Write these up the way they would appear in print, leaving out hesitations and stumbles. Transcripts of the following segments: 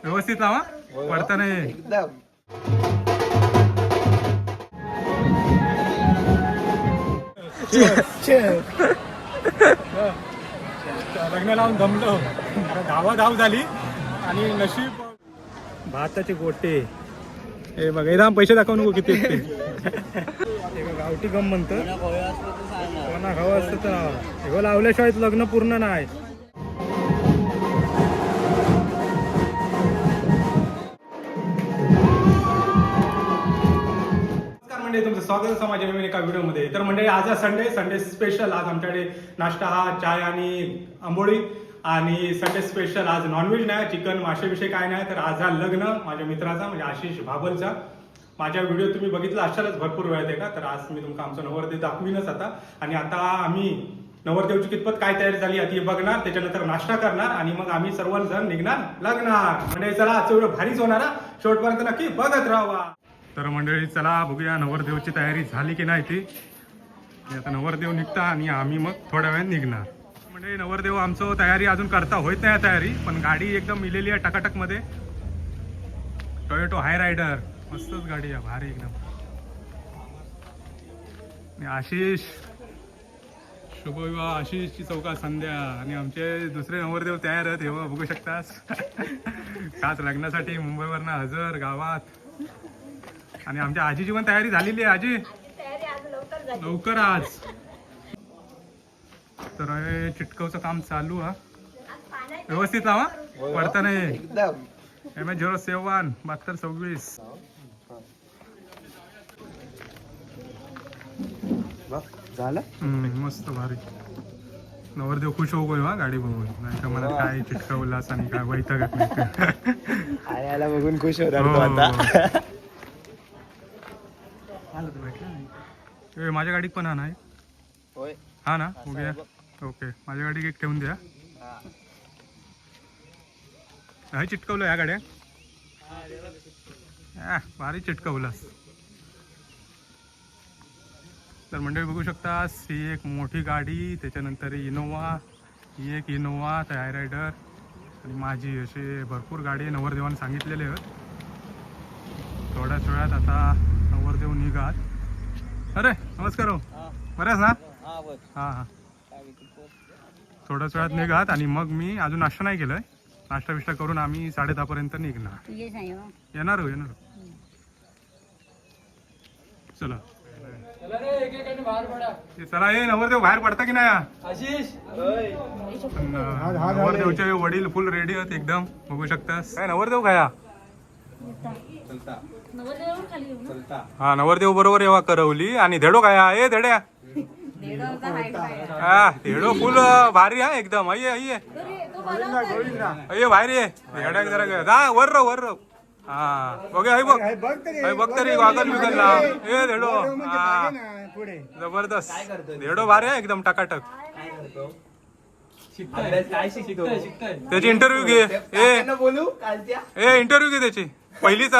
व्यवस्थित लावा, पडता नाही. एकदम लग्न लावून दमलो, धावा झाली आणि नशीब भाताचे गोटे. हे बघा इथं पैसे दाखवू नको किती आहेत ते. गावठी गम म्हणतं, कोणा हवं असतं तर हे लावल्याशिवाय लग्न पूर्ण नाही. म्हणजे तुमचं स्वागत आहे माझ्या नवीन एका व्हिडिओमध्ये. तर म्हणजे आज संडे स्पेशल. आज आमच्याकडे नाश्ता हा चाय आणि आंबोळी, आणि संडे स्पेशल आज नॉनव्हेज नाही, चिकन मासे काय नाही. तर आज हा लग्न माझ्या मित्राचा म्हणजे आशिष भाबलचा. माझ्या व्हिडिओ तुम्ही बघितला असालच भरपूर वेळा आहे का. तर आज मी तुमका आमचं नवरदेव दाखवीनच आता. आणि आता आम्ही नवरदेवची कितपत काय तयारी झाली आता हे बघणार, त्याच्यानंतर नाश्ता करणार आणि मग आम्ही सर्वजण निघणार लग्नात. म्हणजे चला आजचं व्हिडिओ भारीच होणार, शेवटपर्यंत नक्की बघत राहा. तर मंडळी चला बघूया नवरदेवची तयारी झाली की नाही ती. आता नवरदेव निघता आणि आम्ही मग थोड्या वेळाने निघणार. म्हणजे नवरदेव आमचं तयारी अजून करता होत नाही तयारी, पण गाडी एकदम मिलेली आहे टकाटक मध्ये. टोयोटो हाय रायडर मस्तच गाडी आहे, भारी एकदम. आशिष शुभविवाह आशिषची चौका संध्या. आणि आमचे दुसरे नवरदेव तयार आहेत, हे बघू शकतास. खास लग्नासाठी मुंबईवरनं हजर गावात. आणि आमच्या आजीची पण तयारी झालेली आहे. आजी लवकर आज. तर हे चिटकवचं काम चालू आहे, व्यवस्थित लावा, पडता नाही. एकदम MS07 7226. झालं मस्त भारी. नवरदेव खुश होऊ गयो हा गाडी बघून, नाही का मला काय चिटकवलास आणि काय वैतागत नाही. आयाला बघून खुश होता. माझ्या गाडीत पण हा नाही होय हा ना. बघूया. ओके माझ्या गाडीत एक ठेवून द्या. हा चिटकवलं या गाड्या, भारी चिटकवलास. तर मंडळी बघू शकता, ही एक मोठी गाडी, त्याच्यानंतर इनोवा, ही एक इनोवा हाय रायडर आणि माझी, असे भरपूर गाडी नवरदेवाने सांगितलेले आहेत. थोड्याच वेळात आता नवरदेव निघात. अरे नमस्कार हो, बऱ्याच ना. हां हां थोड्याच वेळात निघात आणि मग मी अजून नाश्ता नाही केलाय, नाश्ता बिष्टा करून आम्ही 10:30 पर्यंत निघणार. येणार हो येणार. चला चला ये नवरदेव बाहेर पडता की नाही. नवरदेवचे वडील फुल रेडी आहेत एकदम, बघू शकतास. काय नवरदेव काय हा नवरदेव बरोबर येवा करवली. आणि धेडो काय ए धेड्या, हा धेडो फुल भारी हा एकदम. अये अये अये भारी आहे धेड्या. जरा जा वर वर. हा बघ बघ तरी वागल बिगल ना. ए धेडो हा जबरदस्त. धेडो भारी आहे एकदम टकाटक. त्याची इंटरव्ह्यू घे. ए इंटरव्ह्यू घे त्याची. पहिलेच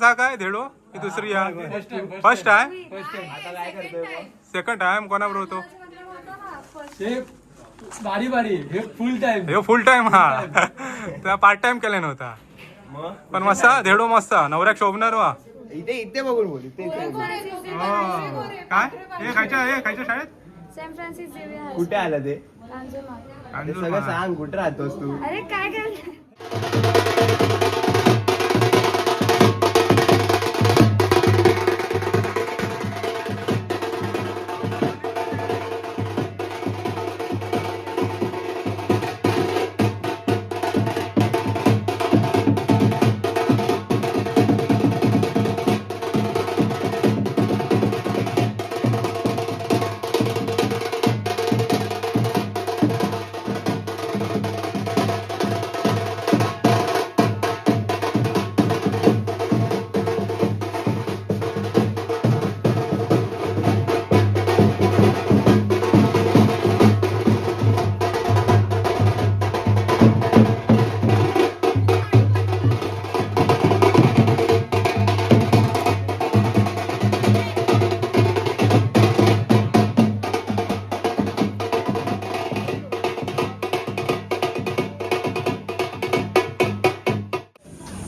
हा काय धेडो की दुसरी हा फर्स्ट आहे. सेकंड टाइम कोणाबरोबर होतो. हे फुल टाइम हा त्या पार्ट टाइम केला नव्हता, पण मस्त धेडो मस्त. नवऱ्याक शोभणार वा. इथे बघून बोल. काय हे खायच्या शाळेत सॅन फ्रान्सिस झेवियर कुठे आलं ते कांजूर सगळं सांग. कुठे राहतोस तू. अरे काय करणार.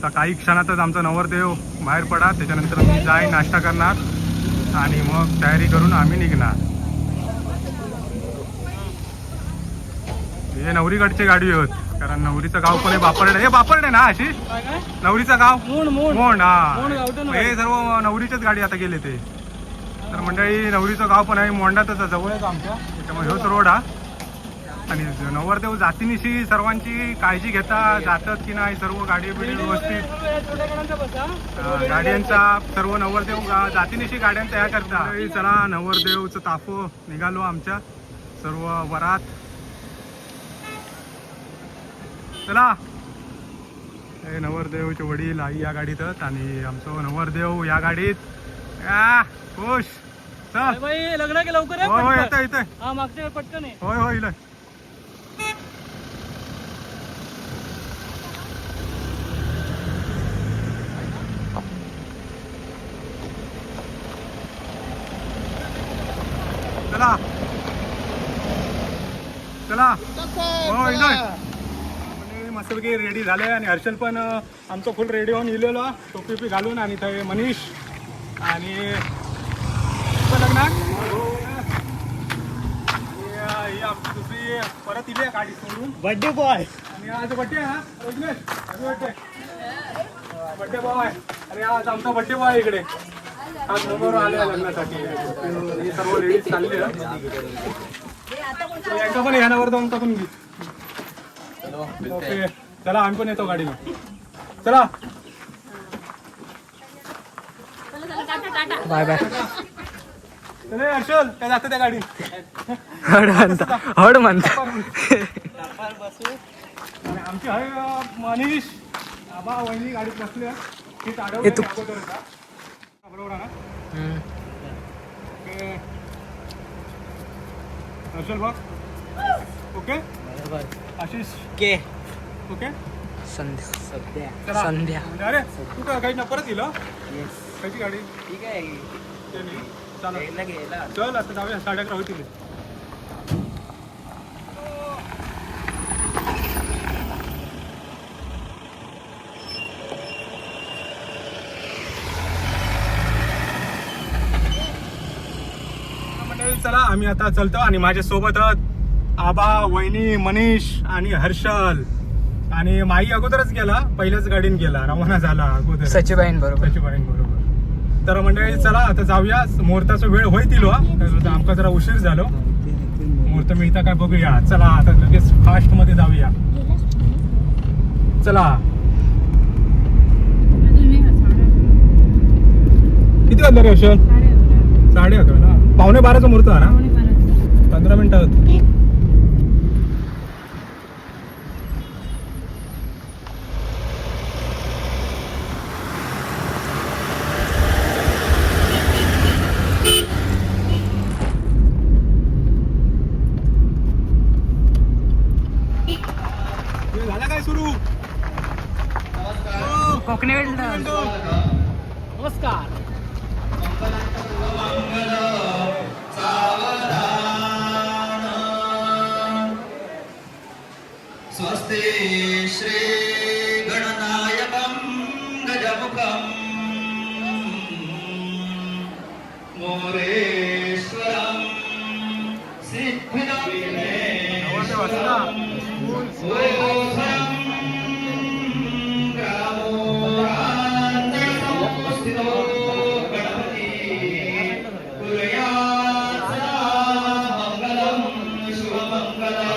आता काही क्षणातच आमचा नवरदेव बाहेर पडा, त्याच्यानंतर मी जाईन नाश्ता करणार आणि मग तयारी करून आम्ही निघणार. हे नवरीकडची गाडी होत, कारण नवरीचं गाव पण आहे बापरडे. हे बापरडे ना आशिष? नवरीचं गाव मोंड. हा, हे सर्व नवरीच्याच गाडी आता गेले ते. तर मंडळी नवरीचं गाव पण आहे मोंडातच जवळच आमच्या, त्याच्यामुळे ह्योच रोड हा. आणि नवरदेव जातीनिशी सर्वांची काळजी घेता जातात की नाही, सर्व गाडी बिडी व्यवस्थित गाड्यांचा सर्व नवरदेव जातीनिशी गाड्या तयार करता. चला नवरदेवचं ताफो निघालो आमच्या सर्व वरात. चला, हे नवरदेवचे वडील आई या गाडीतच आणि आमचं नवरदेव या गाडीत. खुश चल लग्न के लवकर होय होय येतं येतं. हा मागच्या पटकन आहे. होय होय इलं. चला चला हो इलं. मस्तपैकी रेडी झाले आणि हर्षल पण आमचं फुल रेडी होऊन इलेलो टोपी घालून. आणि ते मनीष आणि लग्नात ही आमची दुसरी परत इली गाडी सोडून बर्थडे बॉय. आणि आज बड्डे आहे ना बड्डे बॉय. अरे आज आमचा बड्डे बॉय इकडे आज समोर आले लग्नासाठी. हे सर्व लेडीज चालले यांचा पण ह्यानावर जाऊन टाकून घे. ओके चला आम्ही पण येतो गाडीला. चला बाय बाय. चले हर्षल काय जातं त्या गाडी हड म्हणता. आणि आमची आहे मनीष आबा वहिनी गाडीत बसले. ही हे तू- बरोबर आहे ना. ओके हर्षल बघ. ओके आशिष के ओके संध्या चला. संध्या. अरे तू काय गाडी ना परत गेलं कायची गाडी ठीक आहे. ते नाही चला गेला. चल आता जाऊया 11:30 होतील. चला आम्ही आता चलतो आणि माझ्या सोबत आबा वहिनी मनीष आणि हर्षल आणि माई अगोदरच गेला, पहिल्याच गाडीने गेला, रवाना झाला अगोदर सचिबाईन बरोबर. सचिबाईन बरोबर. तर मंडळी चला आता जाऊया. मुहूर्ताचा वेळ होईल आमका जरा उशीर झालो. मुहूर्त मिळता काय बघूया. चला आता लगेच फास्ट मध्ये जाऊया. चला किती वाजलं रे हर्षल? 11:30 ना. 11:15 मुहूर्त आहे ना. 15 मिनिटात. झाला काय सुरू? कोकणी नमस्कार. स्वस्ति श्री गणनायकं गजमुखं मोरेश्वरं सिद्धिदं ग्रामोपस्थितो गणपति कुर्यात् सदा मंगलं शुभमंगलं.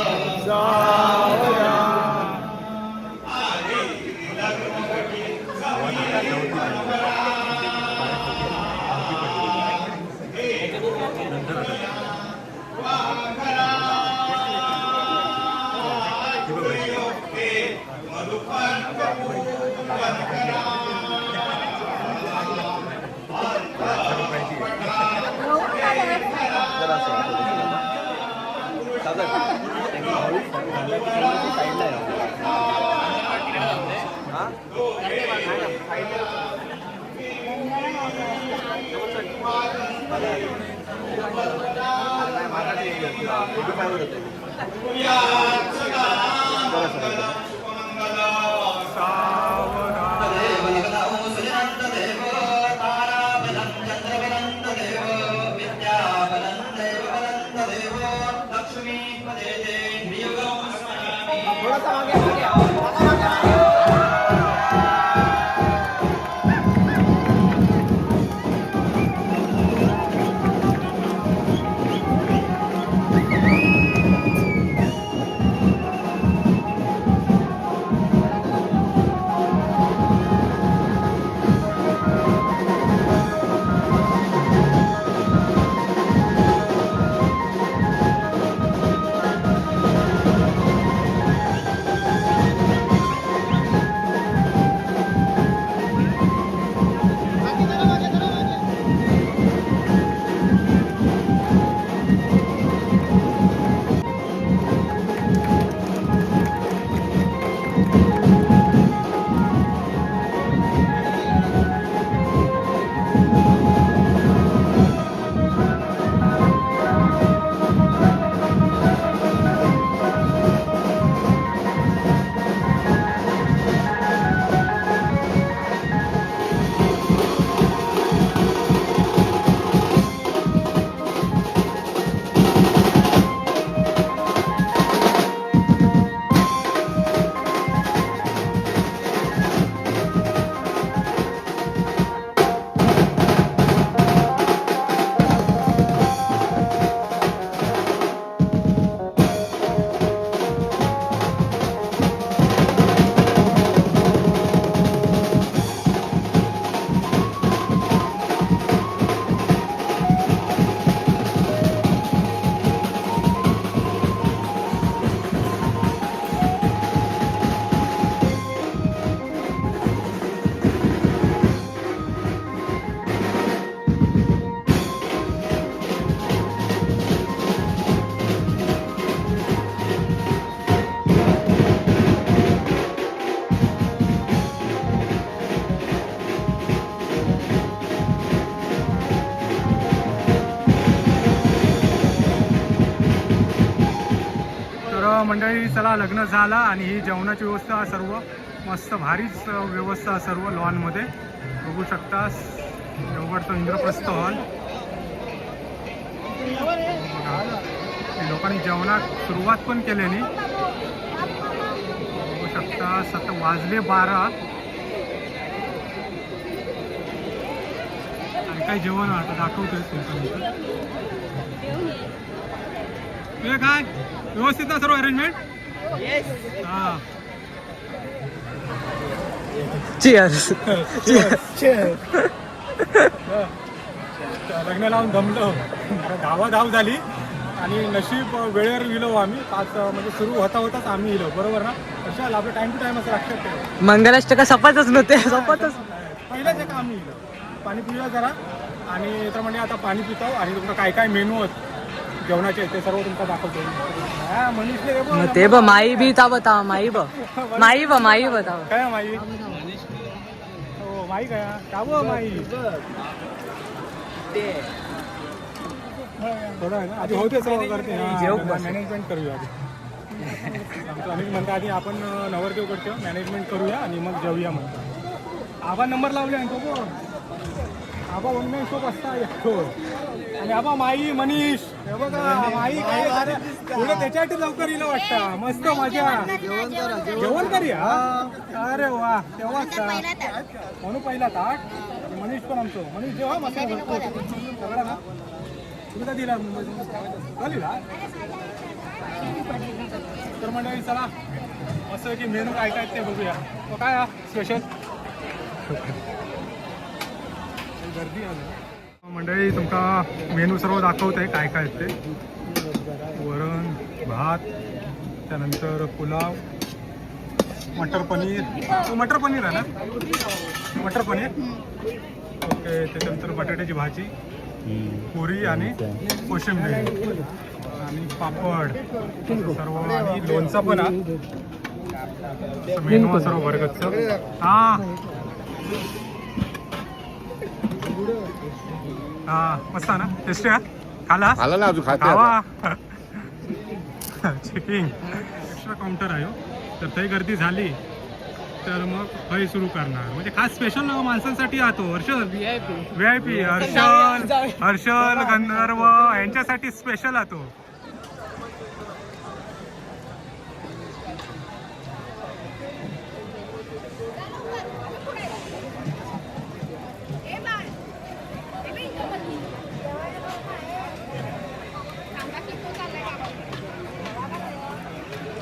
मंडळी चला लग्न झाला आणि ही जेवणाची व्यवस्था सर्व मस्त भारीच व्यवस्था सर्व लॉनमध्ये बघू शकता. एवढं इंद्रप्रस्थ हॉल लोकांनी जेवणात सुरुवात पण केल्याने बघू शकता. 7 वाजले 12 आणि काय जेवण आता दाखवतोय तुमचं. तुझे काय व्यवस्थित ना सर्व अरेंजमेंट? हा. चिअर्स. लग्न लावून दमलो, धावाधाव झाली आणि नशीब वेळेवर गेलो आम्ही. 5 म्हणजे सुरू होताच आम्ही गेलो, बरोबर ना? कशाल आपलं टाइम टू टाइम असं लक्षात ठेवा. मंगलाष्टका सपातच नव्हते, सपातच. पहिल्याच एका आम्ही गेलो, पाणी पिऊया जरा आणि तर म्हणजे आता पाणी पितो आणि तुमचं काय काय मेनू आहेत जेवणाचे ते सर्व तुमचं दाखवतो. हा मनीषने रे बघ. ते ब माई बी तावता माई ब माई बताव काय माई? हो माई काय ताव माई थोडं आहे ना आधी होते सर्व करते. मॅनेजमेंट करूया आधी. आमचं अनेक म्हणता आधी आपण नवरदेवकडचं मॅनेजमेंट करूया आणि मग जेवूया म्हणतो. आबा नंबर लावले आणि तो आबा ऑनलाईन शोप असता एकटो आणि आबा माई मनीष हे बघा माई काय पुढे त्याच्यासाठी लवकर येईल वाटतं. मस्त मजा जेवण करूया. अरे वा तेव्हाच म्हणून पहिला ताट. मनीष पण आमचं मनीष जेव्हा मसाला सगळा ना तुम्ही का दिला दिला तर मंडळी चला असं की मेनू काय काय ते बघूया. तो काय स्पेशल गर्दी आहे मंडळी. तुमका मेनू सर्व दाखवत आहे काय काय ते. वरण भात त्यानंतर पुलाव मटर पनीर. मटर पनीर आहे ना? मटर पनीर ओके. त्याच्यानंतर बटाट्याची भाजी पुरी आणि कोशिंबीर आणि पापड सर्व आणि लोणचं पण आहे. मेनू सर्व वर्गचं. हा हा मस्त ना टेस्टी आहे. खाला ना अजून खावा. चेकिंग एक्स्ट्रा काउंटर आहे. तर काही गर्दी झाली तर मग काही सुरू करणार म्हणजे खास स्पेशल माणसांसाठी आतो. हर्षल VIP हर्षल गंधर्व यांच्यासाठी स्पेशल आतो.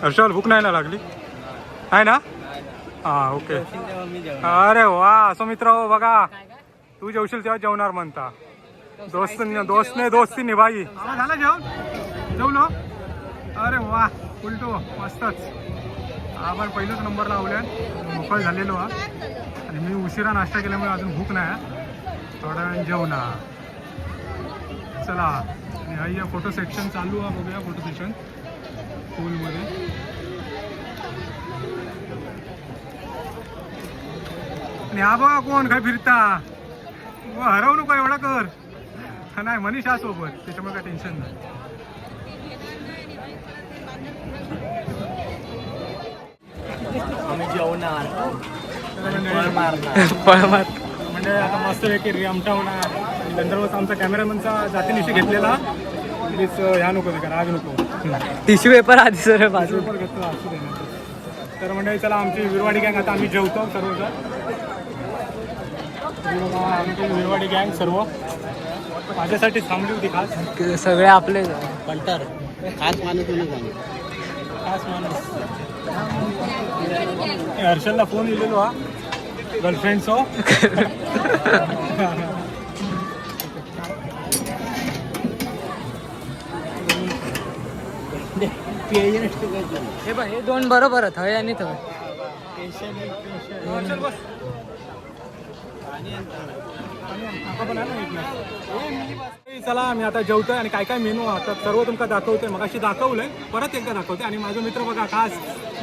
हर्षल भूक नाही ना लागली आहे ना? हा ओके. अरे वा असं मित्र हो बघा तू जेवशील तेव्हा जेवणार म्हणता. दोस्तने दोस्ती निभाई. झालं जेवण जेवलो. अरे वा उलटो मस्तच. आपण पहिलाच नंबर लावल्या मोकळ झालेलो हा आणि मी उशिरा नाश्ता केल्यामुळे अजून भूक नाही. थोड्या वेळ जेवणार. चला आणि हा फोटो सेक्शन चालू आहे. बघूया फोटो सेक्शन पूलमध्ये. आणि हा बघा कोण काय फिरता. हरवू नको एवढा कर. नाही मनीष हा सोबत त्याच्यामुळे काय टेन्शन नाही. आम्ही जेवणार म्हणजे आता मस्त पैकी रिमटावणार. गंधर्वचा आमचा कॅमेरामॅनचा जातीनिशी घेतलेला. प्लीज ह्या नको का राग नको. टिश्यू पेपर आधी सर बाजू पेपर घेतला असू दे. तर म्हणजे चला आमची विरवाडी गँग आता आम्ही जेवतो सर्वजण. आमची विरवाडी गँग सर्व माझ्यासाठी थांबली होती खास. सगळे आपले कंटार खास माणूस खास माणूस. हर्षलला फोन दिलेलो हा गर्लफ्रेंडचो. हे बघ हे 2 बरोबर आहेत हय आणि थय. चला मी आता जेवतोय आणि काय काय मेनू आता सर्व तुमका दाखवतोय. मग अशी दाखवलंय परत एकदा दाखवते. आणि माझा मित्र बघा खास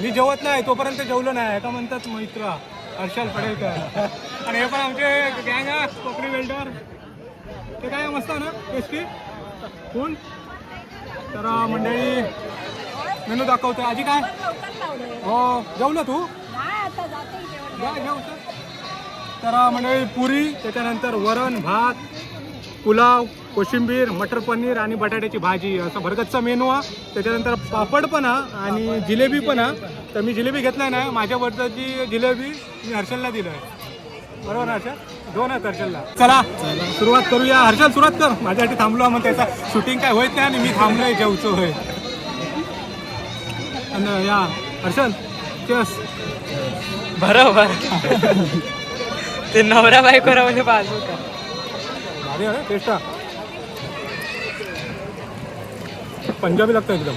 मी जेवत नाही तोपर्यंत जेवलो नाही का म्हणतात मित्र हर्षल पडेलकर. आणि हे पण आमचे गँग आहे कोकणी वेल्डर. ते काय मस्त ना टेस्टी फुल. तर मंडळी मेनू दाखवतोय. आजी काय हो जेवलं तू जा जेव तर मंडळी पुरी, त्याच्यानंतर वरण भात, पुलाव, कोशिंबीर, मटर पनीर आणि बटाट्याची भाजी असं भरगतचा मेनू आहे. त्याच्यानंतर पापड पण आहे आणि जिलेबी पण आहे. तर मी जिलेबी घेतलाय ना, माझ्या बर्थडेची जिलेबी मी हर्षलला दिलं आहे. बरोबर ना हर्षल? 2 आहेत हर्षलला. चला सुरुवात करूया. हर्षल सुरुवात कर, माझ्यासाठी थांबलो. मग त्याचा शूटिंग काय होत नाही आणि मी थांबलोय जेवचो होय. आणि या हर्षल चेस. बरोबर. ते नवरा बायको रावले बाजू का भारी आहे टेस्ट. पंजाबी लागतं एकदम.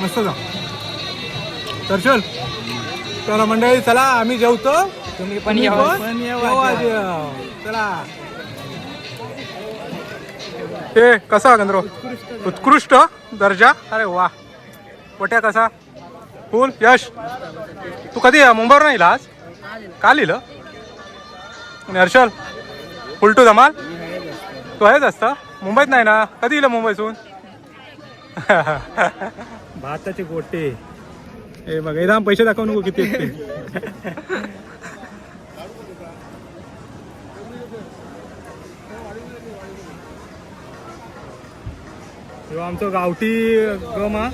मस्त जा दर्शन. चला मंडळी चला आम्ही जेवतो. तुम्ही पण यावं. चला. हे कसा गंधर्व? उत्कृष्ट दर्जा. अरे वा. पोट्या कसा? फुल यश. तू कधी मुंबईवर नाही आज? काल लिहिलं. आणि हर्षल फुल टू धमाल. तू आहेच असता मुंबईत नाही ना? कधी येईल मुंबईतून? भाताचे गोटे हे बघ. एकदम पैसे दाखवू नको किती आहेत ते. किंवा आमचं गावठी गम हा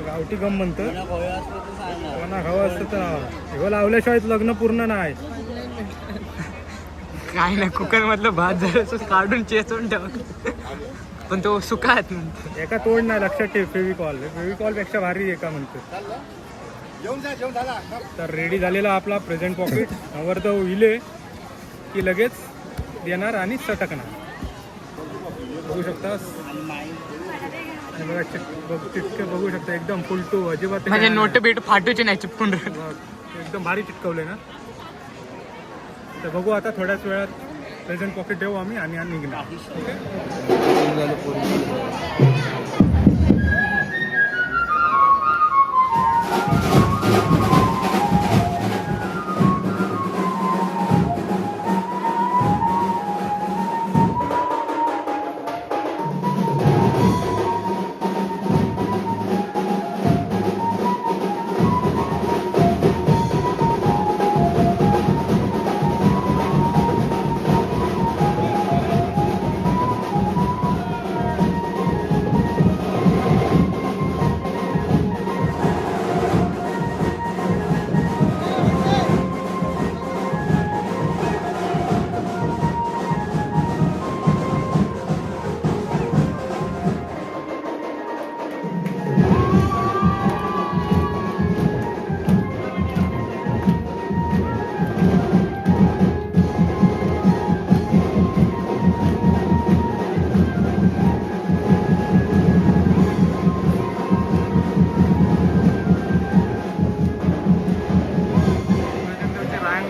गावठी गम म्हणतं. कोणा हवं असतं तर हे लावल्याशिवाय लग्न पूर्ण नाही. काय नाही, कुकर मधलं भात झालं काढून चेचून ठेव. पण तो सुकात एका तोड नाही. लक्षात ठेव. फेविकॉल पेक्षा भारी एका म्हणतो. तर रेडी झालेला आपला प्रेझेंट पॉकेट. वर तो इले की लगेच देणार आणि सटकणार. बघू शकता चिटके बघू शकता एकदम फुलटू. अजिबात म्हणजे नोट बीट फाटूची नाही चिपकून. एकदम भारी चिटकवले ना. तर बघू आता थोड्याच वेळात प्रेझेंट पॉकेट ठेवू आम्ही आणि निघणार.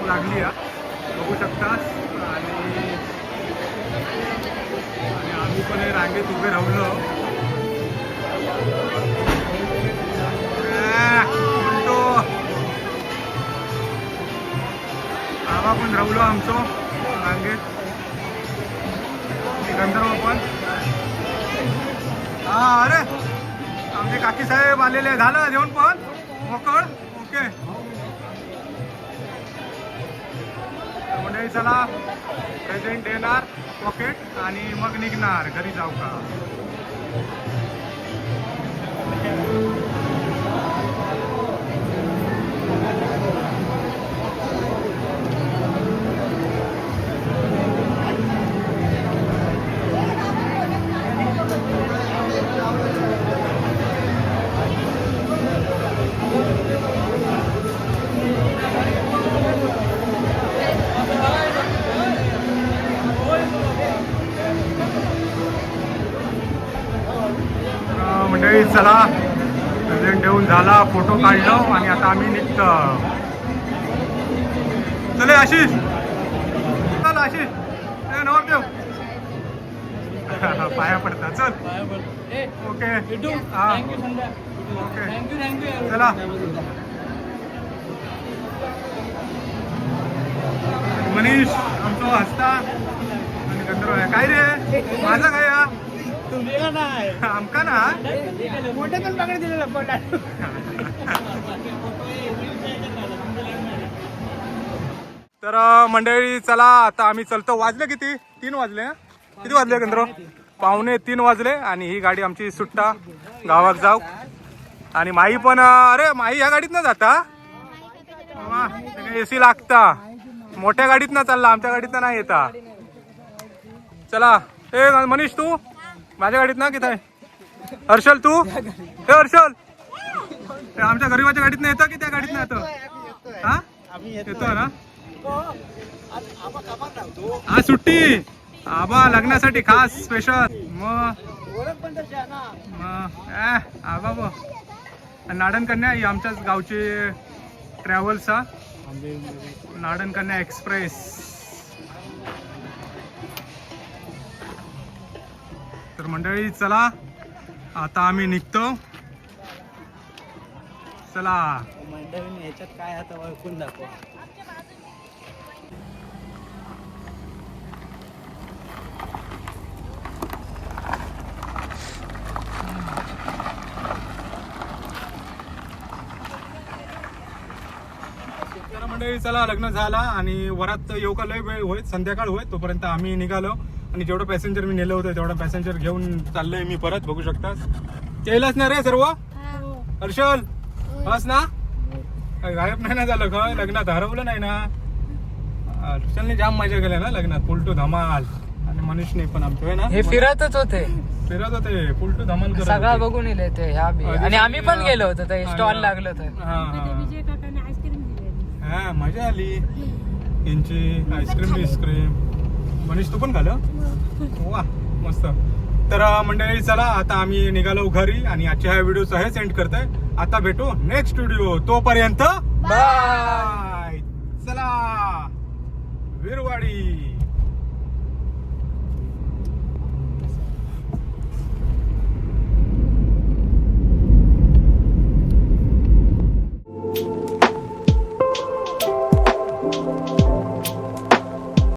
लागली बघू शकता. आणि आम्ही पण रांगेत उभे राहिलो. आम्हा पण राहिलो आमचो रांगेत. गंधर्व पण. हा अरे आमचे काकी साहेब आलेले. झालं जेवण पण मोकळ. ओके चला प्रेझेंट देणार पॉकेट आणि मग निघणार. घरी जाऊ का? मंडळी चला प्रेझेंट देऊन झाला. फोटो काढलो आणि आता आम्ही निघतो. चले आशिष. चल आशिष नवरदेव पाया पडता. चल ओके हा ओके चला. मनीष आमचा हसता गंधर्व आहे. काय रे माझा काय हा? तुझ्या नाही आमका ना मोठे पण पकडे दिलेलं पोटात. तर मंडळी चला आता आम्ही चलतो. वाजले किती? 3 वाजले हा? किती वाजले गंधर्व? 2:45 वाजले. आणि ही गाडी आमची सुट्टा गावात जाऊ. आणि माई पण अरे माई ह्या गाडीत न जाता एसी लागता. मोठ्या गाडीत ना चालला, आमच्या गाडीत नाही येता. चला ए मनीष तू माझ्या गाडीत ना किती आहे? हर्षल तू हे हर्षल हे आमच्या गरीबाच्या गाडीत नाही येतं की त्या गाडीत नाही येतं? हा येतो ना. हा सुट्टी आबा लग्नासाठी खास स्पेशल. आबा नाडन कन्या ही आमच्याच गावची ट्रॅव्हल्स हा नाडन कन्या एक्सप्रेस. तर मंडळी चला आता आम्ही निघतो. चला मंडळीने ह्याच्यात काय आता ओळखून दाखव. तर मंडळी चला लग्न झाला आणि वरात येऊ का लय वेळ होय, संध्याकाळ होय. तोपर्यंत आम्ही निघालो आणि जेवढं पॅसेंजर मी नेलं होतं तेवढं पॅसेंजर घेऊन चाललोय मी परत. बघू शकतास केलंच ना रे सर्व. हर्षल बस ना गायब नाही ना झालं का लग्नात? हरवलं नाही ना? हर्षलने जाम मजा केल्या ना लग्नात. फुल टू धमाल. आणि मनीषने पण आमचं आहे ना हे फिरतच होते फिरत होते फुल टू धमाल करत सगळा होते. बघून येले ते ह्या बी. आणि आम्ही पण गेलो होतो ते स्टॉल लागलं तर. हा मजा आली यांची आईस्क्रीम बिस्क्रीम. मनीष तू पण खाल्लं? वा मस्त. तर मंडळी चला आता आम्ही निघालो घरी आणि आजच्या ह्या व्हिडिओचा हे सेंड करतोय. आता भेटू नेक्स्ट व्हिडिओ. तोपर्यंत बाय. चला वीरवाडी.